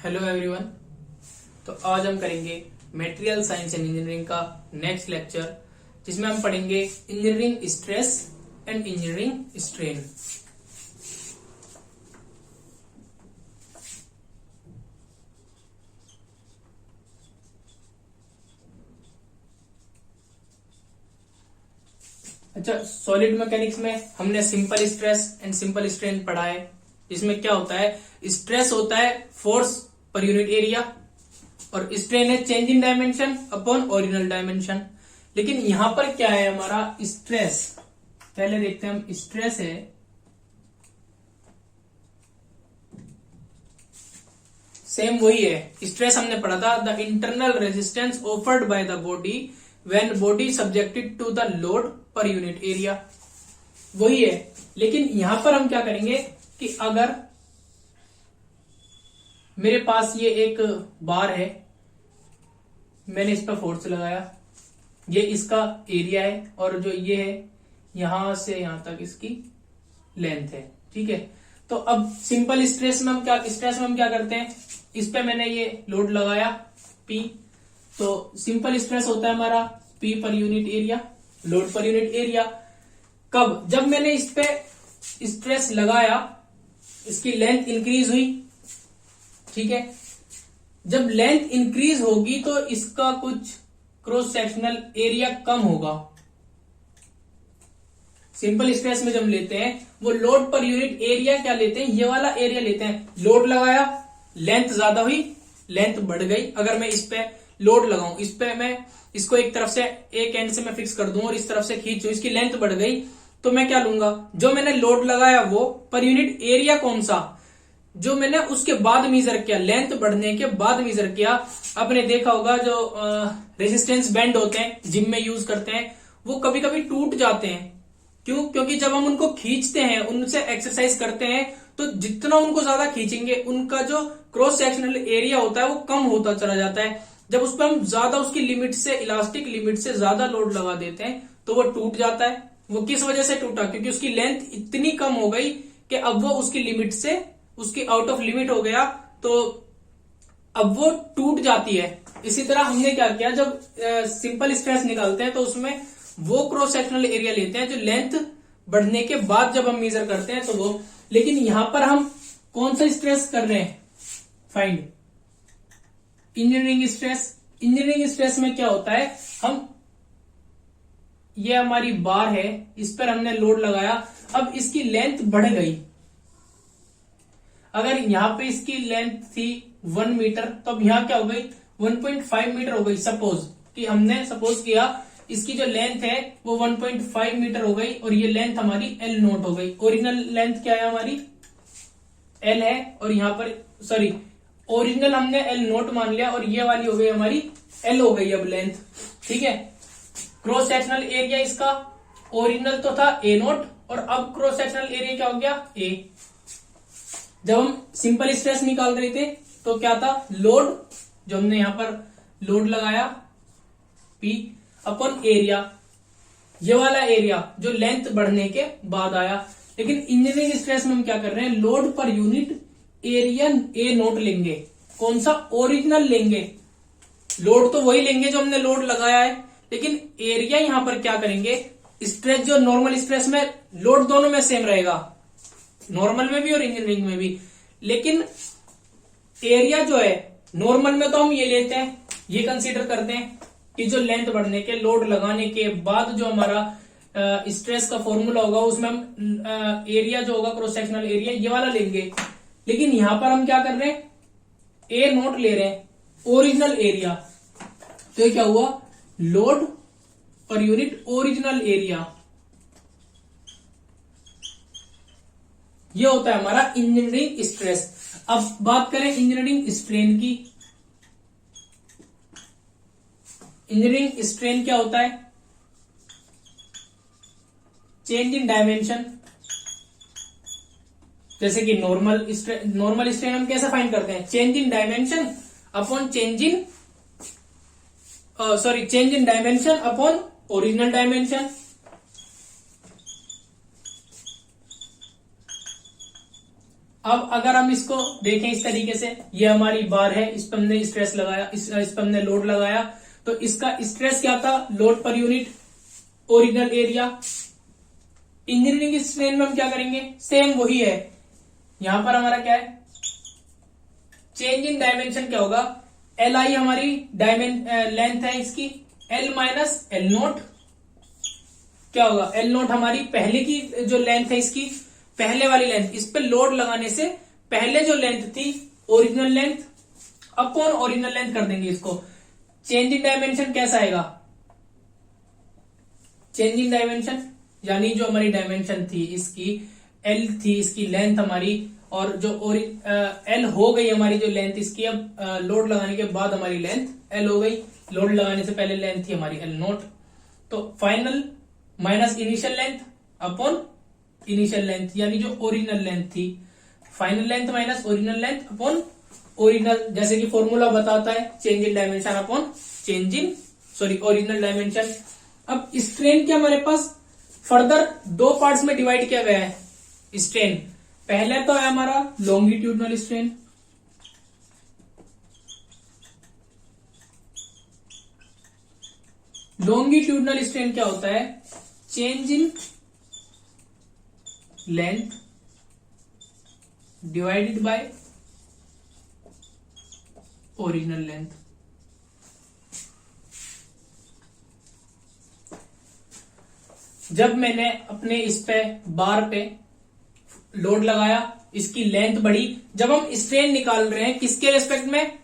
Hello everyone. तो आज हम करेंगे मटेरियल साइंस एंड इंजीनियरिंग का नेक्स्ट लेक्चर, जिसमें हम पढ़ेंगे engineering stress and engineering strain. अच्छा, सॉलिड मैकेनिक्स में हमने simple stress and simple strain पढ़ा है। इसमें क्या होता है, स्ट्रेस होता है फोर्स पर यूनिट एरिया और स्ट्रेन है change in dimension upon original dimension. लेकिन यहां पर क्या है हमारा स्ट्रेस, पहले देखते हैं हम। स्ट्रेस है सेम वही है, स्ट्रेस हमने पढ़ा था the internal resistance offered by the body when body subjected to the load per unit area, वही है। लेकिन यहां पर हम क्या करेंगे कि अगर मेरे पास ये एक बार है, मैंने इस पर फोर्स लगाया, ये इसका एरिया है और जो ये है यहां से यहां तक इसकी लेंथ है, ठीक है। तो अब सिंपल स्ट्रेस में हम क्या करते हैं, इस पे मैंने ये लोड लगाया P, तो सिंपल स्ट्रेस होता है हमारा P पर unit area, load per unit area. कब, जब मैंने इस पे स्ट्रेस लगाया, इसकी लेंथ इंक्रीज हुई, ठीक है। जब लेंथ इंक्रीज होगी तो इसका कुछ क्रॉस सेक्शनल एरिया कम होगा। सिंपल स्ट्रेस में जब लेते हैं वो लोड पर यूनिट एरिया क्या लेते हैं, ये वाला एरिया लेते हैं। लोड लगाया, लेंथ ज्यादा हुई, लेंथ बढ़ गई। अगर मैं इस पे लोड लगाऊं, इस पे मैं इसको एक तरफ से एक एंड से मैं फिक्स कर दूं और इस तरफ से खींचूं, इसकी लेंथ बढ़ गई, तो मैं क्या लूंगा, जो मैंने लोड लगाया वो पर यूनिट एरिया कौन सा, जो मैंने उसके बाद मीजर किया, लेंथ बढ़ने के बाद मीजर किया। आपने देखा होगा जो रेजिस्टेंस बैंड होते हैं जिम में यूज करते हैं, वो कभी कभी टूट जाते हैं। क्यों? क्योंकि जब हम उनको खींचते हैं, उनसे एक्सरसाइज करते हैं, तो जितना उनको ज्यादा खींचेंगे उनका जो क्रॉस सेक्शनल एरिया होता है वो कम होता चला जाता है। जब उस पर हम ज्यादा उसकी लिमिट से, इलास्टिक लिमिट से ज्यादा लोड लगा देते हैं तो वो टूट जाता है। वो किस वजह से टूटा, क्योंकि उसकी लेंथ इतनी कम हो गई कि अब वो उसकी लिमिट से, उसकी आउट ऑफ लिमिट हो गया, तो अब वो टूट जाती है। इसी तरह हमने क्या किया, जब सिंपल स्ट्रेस निकालते हैं तो उसमें वो क्रॉस सेक्शनल एरिया लेते हैं जो लेंथ बढ़ने के बाद जब हम मेजर करते हैं तो वो। लेकिन यहां पर हम कौन सा स्ट्रेस कर रहे हैं, find engineering stress. Engineering stress में क्या होता है, हम, ये हमारी बार है, इस पर हमने लोड लगाया, अब इसकी लेंथ बढ़ गई। अगर यहां पे इसकी लेंथ थी 1 मीटर, तो अब यहां क्या हो गई, 1.5 मीटर हो गई। सपोज किया इसकी जो लेंथ है वो 1.5 मीटर हो गई और ये लेंथ हमारी L नोट हो गई। ओरिजिनल लेंथ क्या है हमारी, L है, और यहां पर सॉरी ओरिजिनल हमने L नोट मान लिया और ये वाली हो गई हमारी L हो गई अब लेंथ, ठीक है। क्रॉस सेक्शनल एरिया इसका ओरिजिनल तो था A नोट और अब क्रॉस सेक्शनल एरिया क्या हो गया A। जब हम सिंपल स्ट्रेस निकाल रहे थे तो क्या था, लोड, जो हमने यहां पर लोड लगाया P अपॉन एरिया, ये वाला एरिया जो लेंथ बढ़ने के बाद आया। लेकिन इंजीनियरिंग स्ट्रेस में हम क्या कर रहे हैं, load per unit area A note लेंगे। कौन सा, ओरिजिनल लेंगे। लोड तो वही लेंगे जो हमने लोड लगाया है, लेकिन एरिया यहां पर क्या करेंगे, स्ट्रेस जो नॉर्मल स्ट्रेस में लोड दोनों में सेम रहेगा, नॉर्मल में भी और इंजीनियरिंग में भी। लेकिन एरिया जो है नॉर्मल में तो हम ये लेते हैं, ये कंसीडर करते हैं कि जो लेंथ बढ़ने के, लोड लगाने के बाद जो हमारा स्ट्रेस का फॉर्मूला होगा उसमें हम एरिया जो होगा क्रॉस सेक्शनल एरिया ये वाला लेंगे। लेकिन यहां पर हम क्या कर रहे हैं, A नोट ले रहे हैं, ओरिजिनल एरिया। तो ये क्या हुआ, load per unit original area, ये होता है हमारा इंजीनियरिंग स्ट्रेस। अब बात करें इंजीनियरिंग स्ट्रेन की। इंजीनियरिंग स्ट्रेन क्या होता है, चेंज इन डायमेंशन। जैसे कि नॉर्मल स्ट्रेन हम कैसे फाइंड करते हैं, change in dimension upon change in dimension upon original dimension. अब अगर हम इसको देखें इस तरीके से, ये हमारी बार है, इस पर हमने स्ट्रेस लगाया, इस पर हमने लोड लगाया, तो इसका स्ट्रेस क्या था, load per unit original area. Engineering strain में हम क्या करेंगे, सेम वही है। यहां पर हमारा क्या है, चेंज इन डायमेंशन क्या होगा, एल आई हमारी लेंथ है इसकी, एल माइनस एल नोट क्या होगा, एल नोट हमारी पहले की जो लेंथ है इसकी, पहले वाली लेंथ, इस पे लोड लगाने से पहले जो लेंथ थी original length upon original length कर देंगे इसको। चेंज इन डायमेंशन कैसा आएगा, चेंज इन डायमेंशन यानी जो हमारी डायमेंशन थी इसकी, एल थी इसकी लेंथ हमारी, और जो एल हो गई हमारी जो लेंथ इसकी, अब लोड लगाने के बाद हमारी लेंथ एल हो गई, लोड लगाने से पहले लेंथ थी हमारी एल नोट, तो final minus initial length upon initial length यानी जो ओरिजिनल लेंथ थी, final length minus original length upon original, जैसे कि फॉर्मूला बताता है change in dimension upon change in original dimension. अब स्ट्रेन के हमारे पास फर्दर दो पार्ट्स में डिवाइड किया गया है स्ट्रेन। पहले तो है हमारा लॉन्गिट्यूडनल स्ट्रेन, लॉन्गिट्यूडनल स्ट्रेन क्या होता है, change in length divided by original length. जब मैंने अपने इस पे बार पे लोड लगाया, इसकी लेंथ बढ़ी, जब हम स्ट्रेन निकाल रहे हैं किसके रेस्पेक्ट में,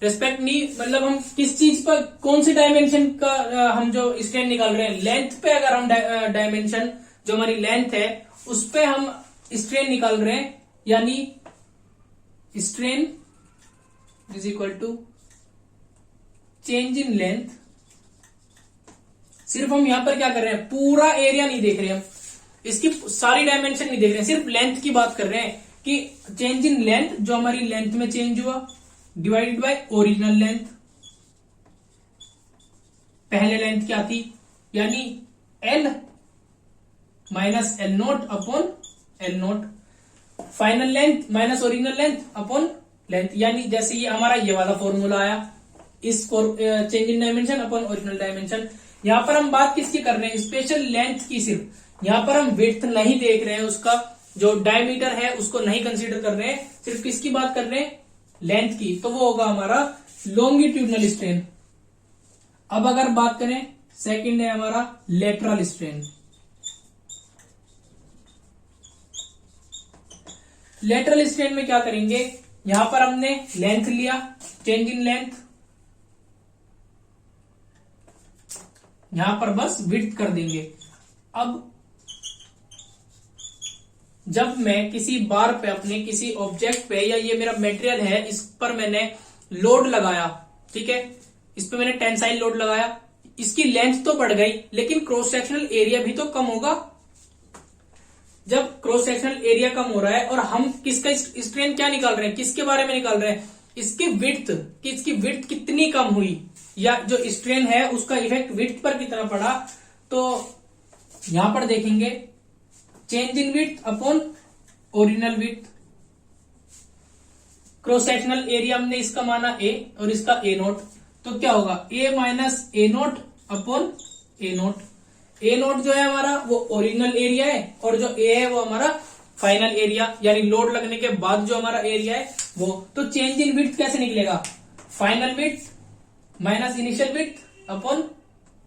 रेस्पेक्ट नहीं, मतलब हम किस चीज पर, कौन सी डायमेंशन का हम जो स्ट्रेन निकाल रहे हैं, लेंथ पे अगर हम डायमेंशन जो हमारी लेंथ है उस पे हम स्ट्रेन निकाल रहे हैं, यानी strain is equal to change in length. सिर्फ हम यहां पर क्या कर रहे हैं, पूरा एरिया नहीं देख रहे हम, इसकी सारी डायमेंशन नहीं देख रहे हैं, सिर्फ लेंथ की बात कर रहे हैं कि चेंज इन लेंथ जो हमारी लेंथ में चेंज हुआ डिवाइडेड बाय ओरिजिनल लेंथ। पहले लेंथ क्या थी, यानी L minus L naught upon L note, final length minus original length upon length, यानी जैसे ये हमारा ये वाला फॉर्मूला आया, इस change in dimension upon original dimension. यहां पर हम बात किसकी कर रहे हैं, स्पेशल लेंथ की, सिर्फ यहां पर हम विड्थ नहीं देख रहे हैं, उसका जो डायमीटर है उसको नहीं कंसीडर कर रहे हैं, सिर्फ किसकी बात कर रहे हैं, लेंथ की, तो वो होगा हमारा लॉन्गिट्यूडनल स्ट्रेन। अब अगर बात करें सेकंड है हमारा लेटरल स्ट्रेन। लेटरल स्ट्रेन में क्या करेंगे, यहां पर हमने लेंथ लिया, चेंज इन लेंथ, यहां पर बस विड्थ कर देंगे। अब जब मैं किसी बार पे अपने किसी ऑब्जेक्ट पे, या ये मेरा मटेरियल है इस पर मैंने लोड लगाया, ठीक है, इस पे मैंने टेंसाइल लोड लगाया, इसकी लेंथ तो बढ़ गई लेकिन क्रॉस सेक्शनल एरिया भी तो कम होगा। जब क्रॉस सेक्शनल एरिया कम हो रहा है और हम किसका स्ट्रेन क्या निकाल रहे हैं, किसके बारे में निकाल रहे हैं, इसकी विड्थ, कि इसकी विड्थ कितनी कम हुई, या जो स्ट्रेन है उसका इफेक्ट विड्थ पर कितना पड़ा। तो यहां पर देखेंगे change in width upon original width, cross sectional area हमने इसका माना ए और इसका ए नोट, तो क्या होगा ए माइनस ए नोट अपॉन ए नोट। ए नोट जो है हमारा वो ओरिजिनल एरिया है और जो ए है वो हमारा फाइनल एरिया, यानी लोड लगने के बाद जो हमारा एरिया है वो। तो चेंज इन विड्थ कैसे निकलेगा, final width minus initial width upon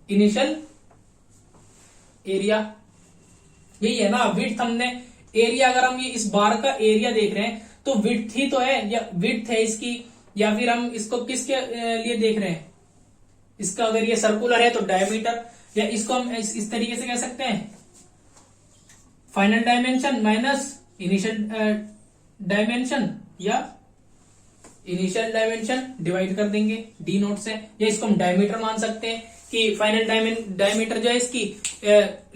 initial area, यही है ना विड्थ। हमने एरिया, अगर हम ये इस बार का एरिया देख रहे हैं तो विड्थ ही तो है, या विड्थ है इसकी, या फिर हम इसको किसके लिए देख रहे हैं, इसका अगर ये सर्कुलर है तो डायमीटर, या इसको हम इस तरीके से कह सकते हैं final dimension minus initial dimension, या इनिशियल डायमेंशन डिवाइड कर देंगे डी नोट से, या इसको हम डायमीटर मान सकते हैं कि फाइनल डायमीटर जो है इसकी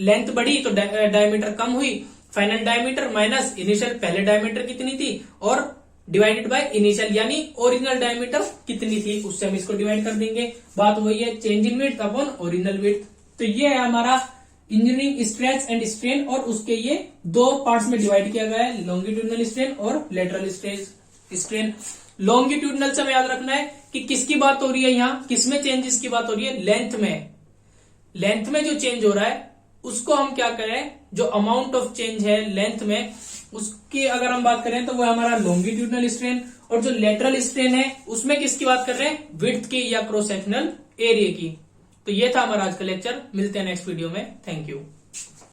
लेंथ बढ़ी तो डायमीटर कम हुई, फाइनल डायमीटर माइनस इनिशियल पहले डायमीटर कितनी थी और डिवाइडेड बाय इनिशियल यानी ओरिजिनल डायमीटर कितनी थी, उससे हम इसको डिवाइड कर देंगे। बात वही है change in width upon original width. तो ये है हमारा इंजीनियरिंग स्ट्रेच एंड स्ट्रेन, और उसके ये दो पार्ट्स में डिवाइड किया गया है, लॉन्गिट्यूडनल स्ट्रेन और लेटरल स्ट्रेन। लॉन्गिट्यूडनल से हमें याद रखना है कि किसकी बात हो रही है, यहाँ किसमें चेंजेस की बात हो रही है, लेंथ में जो चेंज हो रहा है उसको हम क्या करें, जो अमाउंट ऑफ चेंज है लेंथ में उसकी अगर हम बात करें तो वो हमारा लॉन्गिट्यूडनल स्ट्रेन, और जो लेटरल स्ट्रेन है उसमें किसकी बात कर रहे हैं, विड्थ की या क्रॉस सेक्शनल एरिया की। तो ये था हमारा आज का लेक्चर, मिलते हैं नेक्स्ट वीडियो में, थैंक यू।